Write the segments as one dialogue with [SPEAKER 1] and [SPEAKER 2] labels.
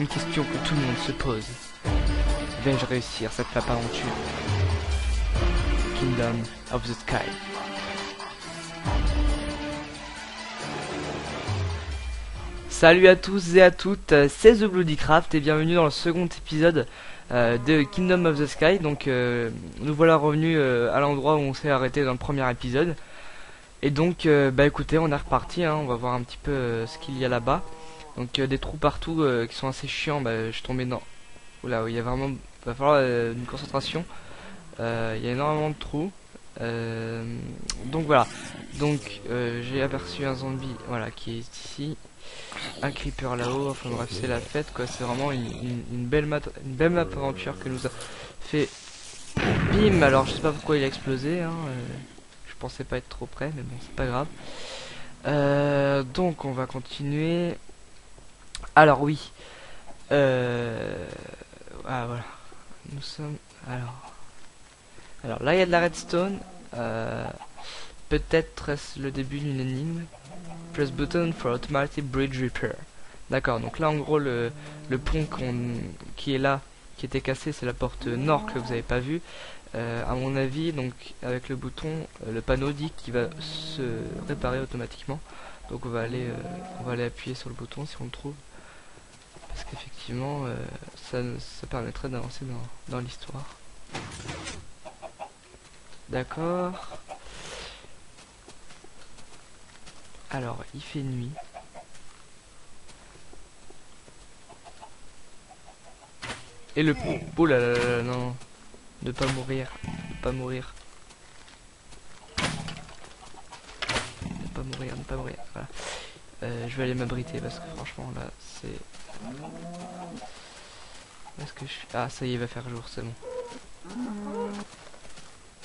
[SPEAKER 1] Une question que tout le monde se pose. Vais-je réussir cette map aventure? Kingdom of the Sky. Salut à tous et à toutes, c'est The Bloodycraft et bienvenue dans le second épisode de Kingdom of the Sky. Donc nous voilà revenus à l'endroit où on s'est arrêté dans le premier épisode. Et donc bah écoutez, on est reparti, hein, on va voir un petit peu ce qu'il y a là-bas. Donc des trous partout qui sont assez chiants. Bah, je suis tombé dans... Oula, il y a vraiment... va falloir une concentration. Il y a énormément de trous. Donc voilà. Donc j'ai aperçu un zombie, voilà, qui est ici. Un creeper là-haut. Enfin bref, c'est la fête quoi. C'est vraiment une belle map aventure que nous a fait. Bim. Alors je sais pas pourquoi il a explosé. Hein, je pensais pas être trop près, mais bon, c'est pas grave. Donc on va continuer. Alors oui. Ah voilà. Nous sommes. Alors là il y a de la redstone. Peut-être est-ce le début d'une énigme. Press button for automatic bridge repair. D'accord, donc là en gros le pont qui est là, qui était cassé, c'est la porte nord que vous avez pas vu. À mon avis, donc avec le bouton, le panneau dit qu'il va se réparer automatiquement. Donc on va aller appuyer sur le bouton si on le trouve. Parce qu'effectivement, ça permettrait d'avancer dans l'histoire. D'accord. Alors, il fait nuit. Et le... Oh là là là, non. Ne pas mourir. Ne pas mourir. Ne pas mourir, ne pas mourir. Voilà. Je vais aller m'abriter parce que franchement là, c'est... Est-ce que je... Ah, ça y est, il va faire jour, c'est bon.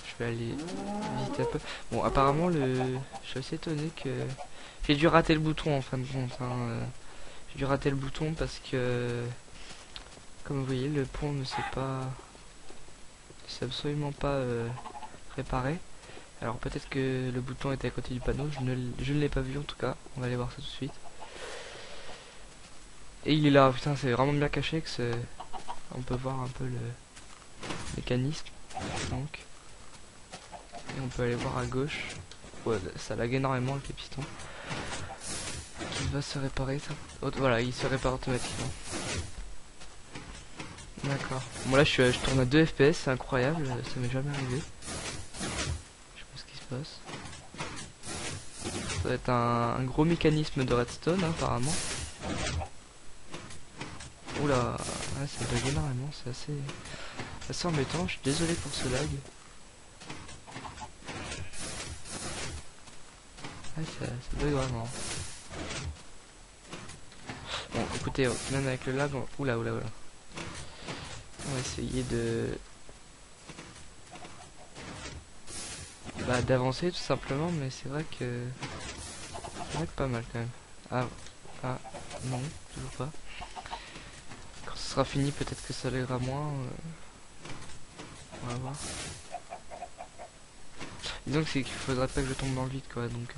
[SPEAKER 1] Je vais aller visiter un peu. Bon, apparemment, je suis assez étonné que... J'ai dû rater le bouton en fin de compte. Hein. J'ai dû rater le bouton parce que... Comme vous voyez, le pont ne s'est pas... C'est absolument pas réparé. Alors peut-être que le bouton était à côté du panneau. Je ne l'ai pas vu en tout cas. On va aller voir ça tout de suite. Et il est là. Putain, c'est vraiment bien caché que c'est... On peut voir un peu le mécanisme. Donc... Et on peut aller voir à gauche. Ouais, ça lag énormément avec les pistons. Qui va se réparer ça. Voilà, il se répare automatiquement. D'accord. Bon là je tourne à 2 FPS, c'est incroyable, ça m'est jamais arrivé. Je sais pas ce qui se passe. Ça va être un gros mécanisme de redstone hein, apparemment. Oula, ouais, ça bug énormément, c'est assez embêtant, je suis désolé pour ce lag. Ouais, ça bug vraiment. Bon écoutez, même avec le lag, oula. On va essayer de... Bah, d'avancer tout simplement, mais c'est vrai que... pas mal quand même. Ah, non, toujours pas. Quand ce sera fini, peut-être que ça l'aira moins. On va voir. Disons que c'est qu'il faudrait pas que je tombe dans le vide quoi, donc...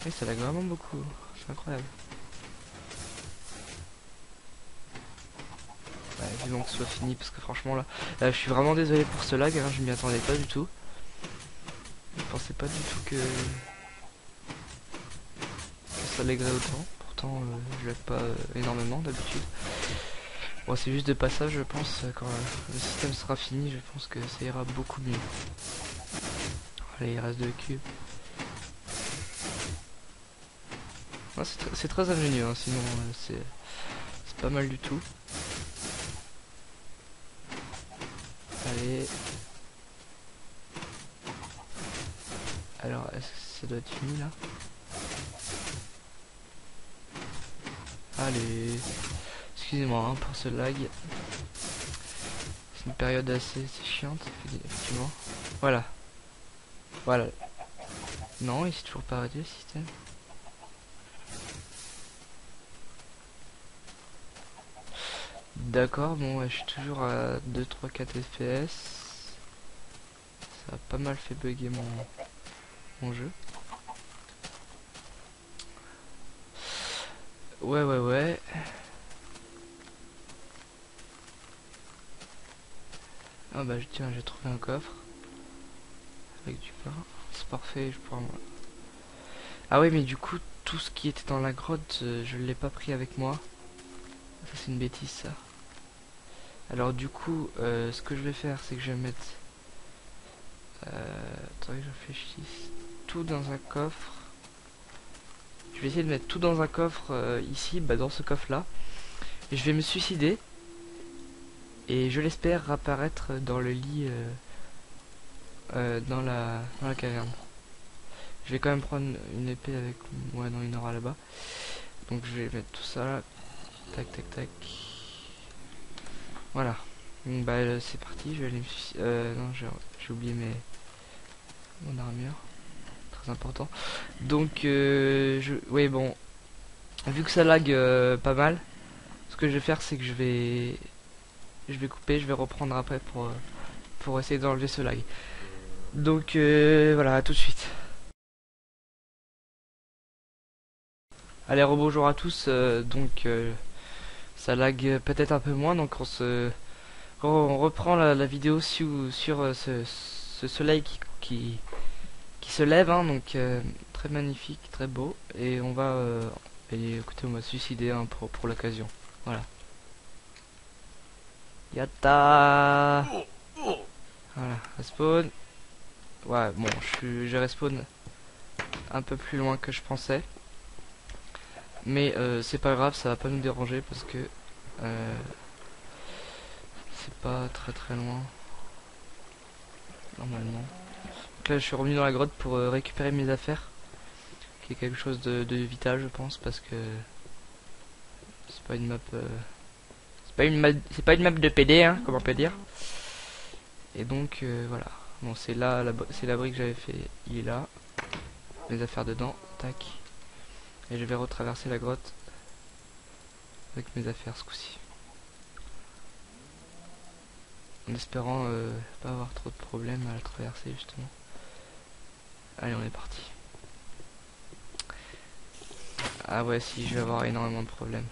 [SPEAKER 1] Oui, ça lag vraiment beaucoup, c'est incroyable. Vivement que ce soit fini parce que franchement là, je suis vraiment désolé pour ce lag, hein, je m'y attendais pas du tout. Je pensais pas du tout que ça laggerait autant. Pourtant je lag pas énormément d'habitude. Bon c'est juste de passage je pense, quand le système sera fini je pense que ça ira beaucoup mieux. Allez il reste 2 cubes. C'est très ingénieux hein, sinon c'est pas mal du tout. Allez. Alors, est-ce que ça doit être fini là? Allez. Excusez-moi hein, pour ce lag. C'est une période assez chiante, effectivement. Voilà. Voilà. Non, il s'est toujours pas arrêté le système. D'accord, bon, ouais, je suis toujours à 2, 3, 4 FPS. Ça a pas mal fait bugger mon jeu. Ouais. Ah bah tiens, j'ai trouvé un coffre avec du pain. C'est parfait, je pourrais... Ah oui, mais du coup, tout ce qui était dans la grotte, je l'ai pas pris avec moi. Ça, c'est une bêtise, ça. Alors du coup, ce que je vais faire, c'est que je vais mettre... attendez que je réfléchisse. Tout dans un coffre. Je vais essayer de mettre tout dans un coffre ici, bah dans ce coffre-là. Et je vais me suicider. Et je l'espère réapparaître dans le lit, dans la caverne. Je vais quand même prendre une épée avec moi, non, il y en aura là-bas. Donc je vais mettre tout ça là. Tac. Voilà. Donc, bah c'est parti, je vais aller me suicider. Non, j'ai oublié mon armure. Très important. Donc, oui, bon. Vu que ça lag pas mal, ce que je vais faire, c'est que je vais couper, je vais reprendre après pour essayer d'enlever ce lag. Donc, voilà, à tout de suite. Allez, rebonjour à tous. Ça lag peut-être un peu moins, donc on reprend la vidéo sur ce soleil qui se lève, hein, donc très magnifique, très beau, et écoutez, on va se suicider, hein, pour l'occasion. Voilà. Yatta. Voilà, respawn. Ouais, bon, j'ai respawn un peu plus loin que je pensais. Mais c'est pas grave, ça va pas nous déranger parce que c'est pas très loin normalement. Donc là je suis revenu dans la grotte pour récupérer mes affaires, qui est quelque chose de vital je pense, parce que c'est pas une map c'est pas une map de PD, hein, comment on peut dire. Et donc voilà. Bon, c'est là c'est l'abri que j'avais fait, il est là. Mes affaires dedans, tac. Et je vais retraverser la grotte avec mes affaires ce coup-ci, en espérant pas avoir trop de problèmes à la traverser justement. Allez, on est parti. Ah ouais, si, je vais avoir énormément de problèmes.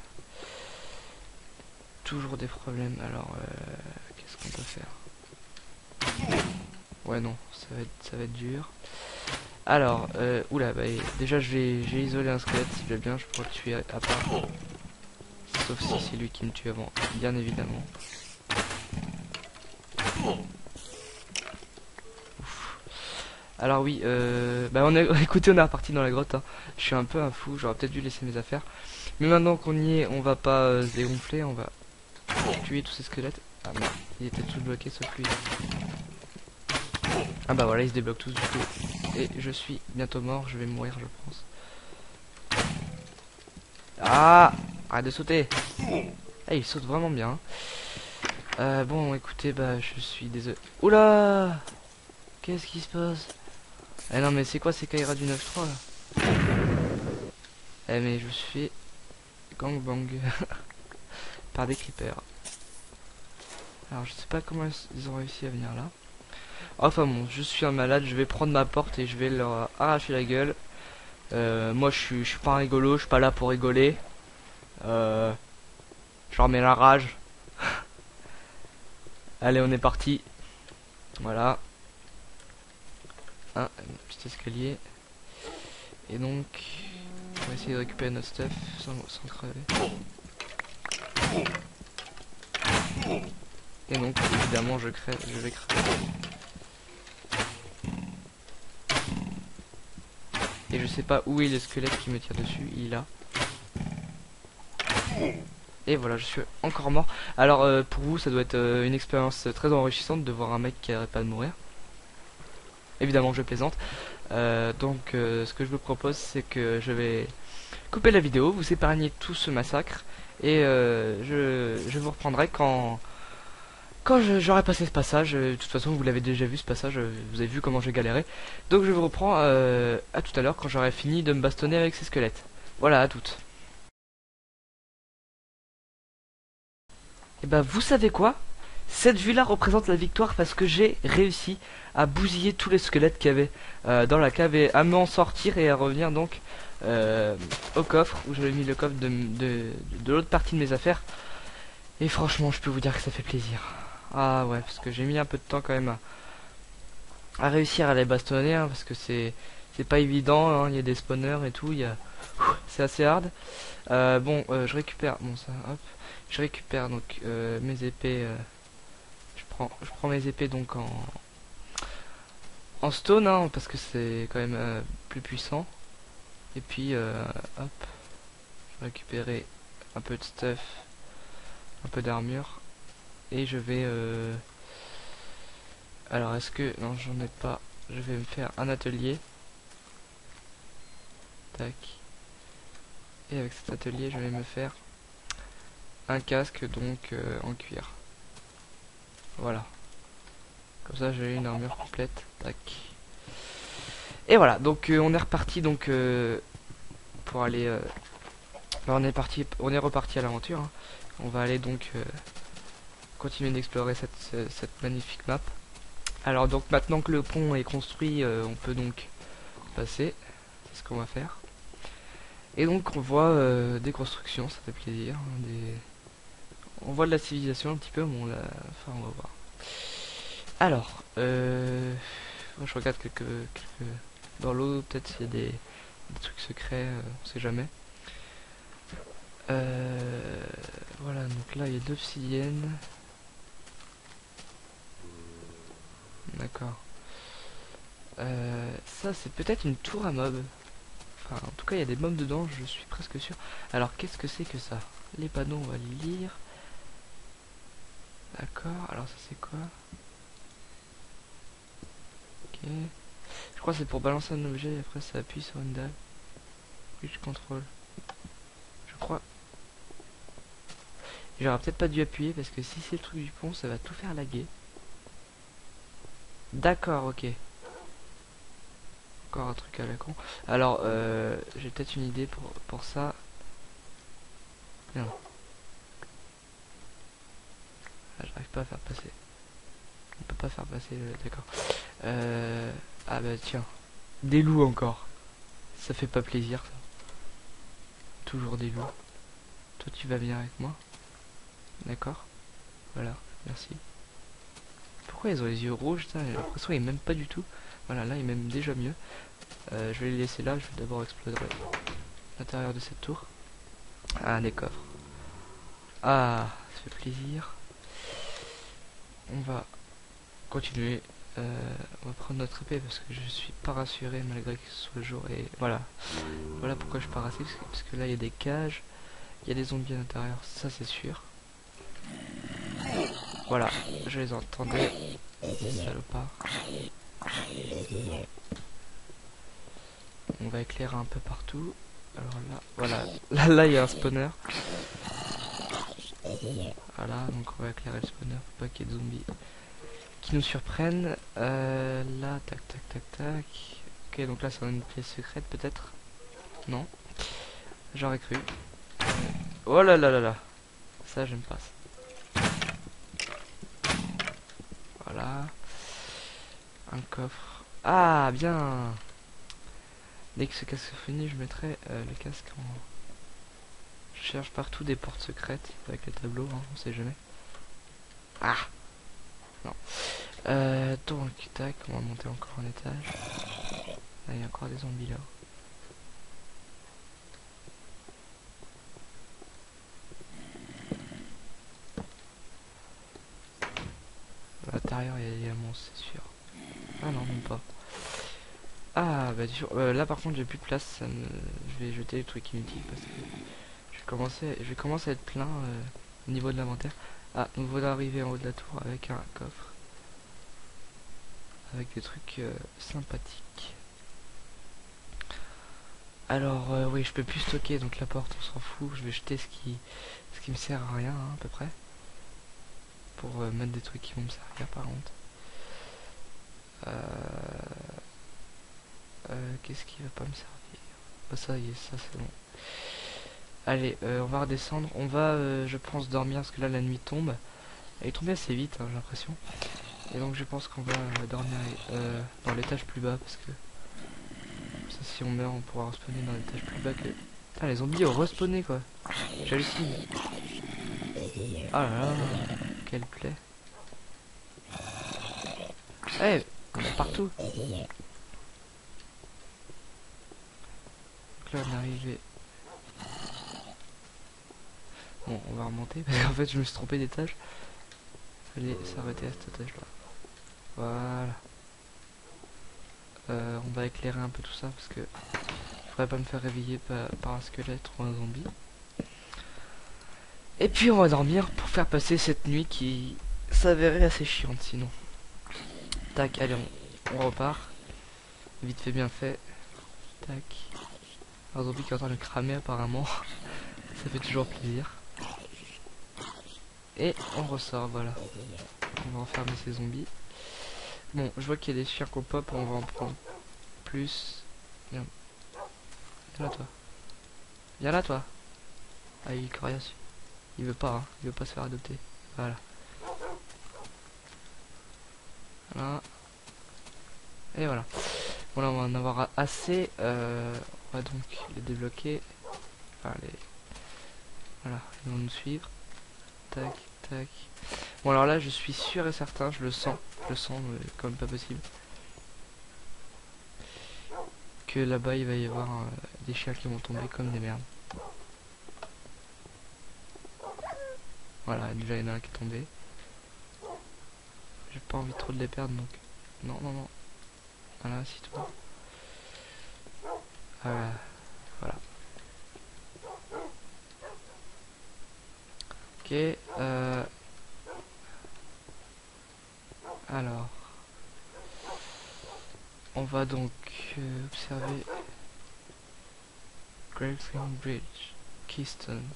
[SPEAKER 1] Toujours des problèmes, alors qu'est-ce qu'on peut faire? Ouais, non, ça va être dur. Alors, oula, bah, déjà j'ai isolé un squelette, si je veux bien, je pourrais le tuer à part. Sauf si c'est lui qui me tue avant, bien évidemment. Ouf. Alors oui, bah écoutez, on est reparti dans la grotte, hein. Je suis un peu un fou, j'aurais peut-être dû laisser mes affaires. Mais maintenant qu'on y est, on va pas se dégonfler, on va tuer tous ces squelettes. Ah merde, il était tout bloqué sauf lui. Ah bah voilà, ils se débloquent tous du coup. Et je suis bientôt mort, je vais mourir je pense. Ah, arrête de sauter. Ah, il saute vraiment bien. Bon, écoutez, bah je suis désolé. Oula, qu'est-ce qui se passe? Eh non mais c'est quoi ces Kaira du 9-3 là? Eh mais je me suis fait gangbang par des creepers. Alors je sais pas comment ils ont réussi à venir là. Enfin bon, je suis un malade, je vais prendre ma porte et je vais leur arracher la gueule. Moi je suis pas un rigolo, je suis pas là pour rigoler. Je leur mets la rage. Allez, on est parti. Voilà. Un petit escalier. Et donc, on va essayer de récupérer notre stuff sans crever. Et donc, évidemment, je vais crever. Et je sais pas où est le squelette qui me tire dessus. Il est là. Et voilà, je suis encore mort. Alors, pour vous, ça doit être une expérience très enrichissante de voir un mec qui arrête pas de mourir. Évidemment, je plaisante. Ce que je vous propose, c'est que je vais couper la vidéo, vous épargner tout ce massacre, et je vous reprendrai quand j'aurai passé ce passage. De toute façon, vous l'avez déjà vu ce passage, vous avez vu comment j'ai galéré. Donc je vous reprends à tout à l'heure quand j'aurai fini de me bastonner avec ces squelettes. Voilà, à toutes. Et bah vous savez quoi? Cette vue-là représente la victoire parce que j'ai réussi à bousiller tous les squelettes qu'il y avait dans la cave et à m'en sortir et à revenir donc au coffre où j'avais mis le coffre de l'autre partie de mes affaires. Et franchement, je peux vous dire que ça fait plaisir. Ah ouais, parce que j'ai mis un peu de temps quand même à réussir à les bastonner, hein, parce que c'est pas évident, hein, il y a des spawners et tout, c'est assez hard. Bon, je récupère, bon ça, hop, je récupère donc mes épées. Je prends mes épées donc en stone, hein, parce que c'est quand même plus puissant. Et puis hop, je vais récupérer un peu de stuff, un peu d'armure, et je vais alors est-ce que non, j'en ai pas. Je vais me faire un atelier. Tac. Et avec cet atelier, je vais me faire un casque donc en cuir. Voilà. Comme ça, j'ai une armure complète. Tac. Et voilà. Donc on est reparti donc pour aller. On est reparti à l'aventure, hein. On va aller donc continuer d'explorer cette magnifique map. Alors donc maintenant que le pont est construit, on peut donc passer. C'est ce qu'on va faire. Et donc on voit des constructions, ça fait plaisir. On voit de la civilisation un petit peu, bon là, enfin on va voir. Alors, moi je regarde quelques dans l'eau, peut-être s'il y a des trucs secrets, on sait jamais. Voilà, donc là il y a de l'obsidienne. D'accord. Ça c'est peut-être une tour à mobs. Enfin, en tout cas il y a des mobs dedans, je suis presque sûr. Alors qu'est-ce que c'est que ça? Les panneaux on va les lire. D'accord, alors ça c'est quoi? Ok. Je crois que c'est pour balancer un objet et après ça appuie sur une dalle. Oui, je contrôle. Je crois. J'aurais peut-être pas dû appuyer parce que si c'est le truc du pont, ça va tout faire laguer. D'accord, ok. Encore un truc à la con. Alors, j'ai peut-être une idée pour ça. Non. Ah, j'arrive pas à faire passer. On peut pas faire passer, d'accord. Ah bah tiens. Des loups encore. Ça fait pas plaisir ça. Toujours des loups. Toi tu vas venir avec moi. D'accord. Voilà, merci. Pourquoi ils ont les yeux rouges? J'ai l'impression qu'ils m'aiment pas du tout. Voilà, là ils m'aiment déjà mieux. Je vais les laisser là, je vais d'abord explorer l'intérieur de cette tour. Ah, des coffres. Ah, ça fait plaisir. On va continuer. On va prendre notre épée parce que je suis pas rassuré malgré que ce soit le jour. Et voilà. Voilà pourquoi je suis pas rassuré. Parce que là il y a des cages. Il y a des zombies à l'intérieur, ça c'est sûr. Voilà, je les entendais. Salopards. On va éclairer un peu partout. Alors là, voilà. Là, il y a un spawner. Voilà, donc on va éclairer le spawner pour pas qu'il y ait de zombies qui nous surprennent. Là, tac, tac, tac, tac. Ok, donc là, c'est une pièce secrète peut-être. Non. J'aurais cru. Oh là là là là. Ça, j'aime pas ça. Voilà. Un coffre. Ah, bien. Dès que ce casque finit, je mettrai le casque en... Je cherche partout des portes secrètes avec les tableaux, hein, on sait jamais. Ah. Non. Donc, tac, on va monter encore un étage. Là, il y a encore des zombies là. À l'intérieur, il y a des monstres, c'est sûr. Ah non, même pas. Ah, bah là par contre, j'ai plus de place. Je vais jeter les trucs inutiles parce que je vais commencer à être plein au niveau de l'inventaire. Ah, nous voilà arrivés en haut de la tour avec un coffre. Avec des trucs sympathiques. Alors, oui, je peux plus stocker, donc la porte, on s'en fout. Je vais jeter ce qui me sert à rien, hein, à peu près. Pour mettre des trucs qui vont me servir, par contre. Qu'est-ce qui va pas me servir? Bah, ça y est, ça c'est bon. Allez, on va redescendre. On va, je pense, dormir parce que là, la nuit tombe. Elle est tombée assez vite, hein, j'ai l'impression. Et donc je pense qu'on va dormir dans l'étage plus bas parce que ça, si on meurt on pourra respawner dans l'étage plus bas que... Putain, les zombies ont respawné quoi. J'hallucine. Ah là là, quelle plaie. Eh, on est partout. Donc là on est arrivé. Bon, on va remonter parce qu'en fait je me suis trompé d'étage. Fallait s'arrêter à cet étage là. Voilà. On va éclairer un peu tout ça parce que je voudrais pas me faire réveiller par un squelette ou un zombie. Et puis on va dormir pour faire passer cette nuit qui s'avérait assez chiante sinon. Tac, allez on repart. Vite fait bien fait. Tac. Un zombie qui est en train de cramer apparemment. Ça fait toujours plaisir. Et on ressort, voilà. On va enfermer ces zombies. Bon, je vois qu'il y a des chiens qu'on pop, on va en prendre plus. Viens. Viens là toi. Viens là toi. Ah il est coriace. Il veut pas, hein. Il veut pas se faire adopter. Voilà. Voilà. Et voilà. Bon là on va en avoir assez. On va donc les débloquer. Enfin les... Voilà, ils vont nous suivre. Tac, tac. Bon alors là je suis sûr et certain, je le sens comme pas possible. Que là-bas il va y avoir des chiens qui vont tomber comme des merdes. Voilà, déjà il y en a un qui est tombé. J'ai pas envie trop de les perdre donc. Non, non, non. Voilà, si toi. Voilà. Ok, alors. On va donc observer Gravesend Bridge, Keystone.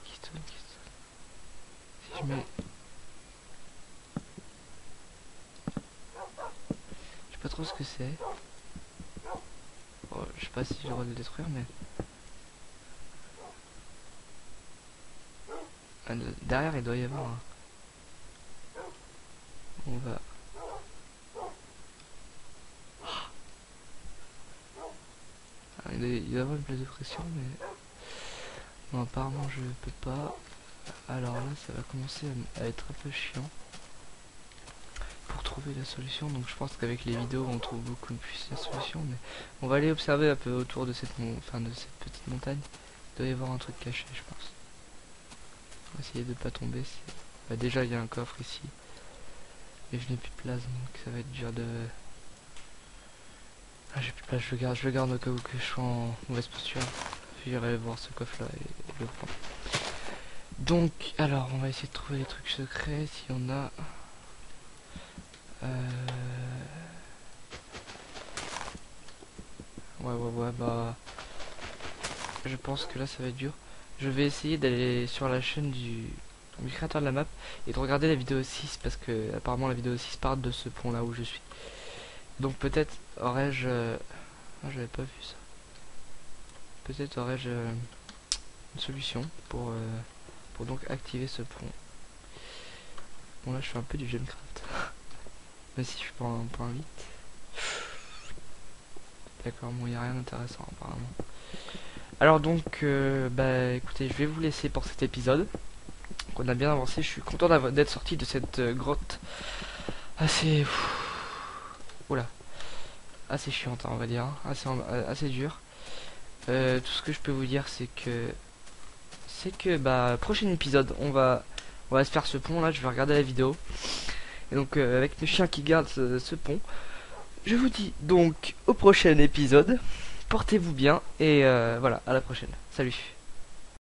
[SPEAKER 1] Keystone. Si je mets... Je sais pas trop ce que c'est. Oh, je sais pas si j'ai le droit de le détruire, mais... Ah, derrière il doit y avoir un... On va... Ah, il doit y avoir une place de pression, mais... Non, apparemment je peux pas. Alors là ça va commencer à être un peu chiant pour trouver la solution. Donc je pense qu'avec les vidéos on trouve beaucoup plus la solution, mais on va aller observer un peu autour de cette petite montagne. Il doit y avoir un truc caché je pense. On va essayer de pas tomber. Bah, déjà il y a un coffre ici et je n'ai plus de place donc ça va être dur de... Ah j'ai plus de place, je le garde au cas où que je sois en mauvaise posture. J'irai voir ce coffre là et le prendre. Donc, alors, on va essayer de trouver les trucs secrets, s'il y en a. Ouais, bah... Je pense que là, ça va être dur. Je vais essayer d'aller sur la chaîne du créateur de la map et de regarder la vidéo 6, parce que, apparemment, la vidéo 6 part de ce pont là où je suis. Donc, peut-être aurais-je... Ah, j'avais pas vu ça. Peut-être aurais-je une solution pour donc activer ce pont. Bon là je fais un peu du Gemcraft. Mais si je suis pas un point 8. D'accord, bon il n'y a rien d'intéressant apparemment. Alors donc bah écoutez, je vais vous laisser pour cet épisode. Donc, on a bien avancé, je suis content d'être sorti de cette grotte assez... Oula. Assez chiante hein, on va dire, assez dur. Tout ce que je peux vous dire c'est que bah prochain épisode on va se faire ce pont là, je vais regarder la vidéo. Et donc avec mes chiens qui gardent ce pont. Je vous dis donc au prochain épisode. Portez-vous bien et voilà, à la prochaine. Salut.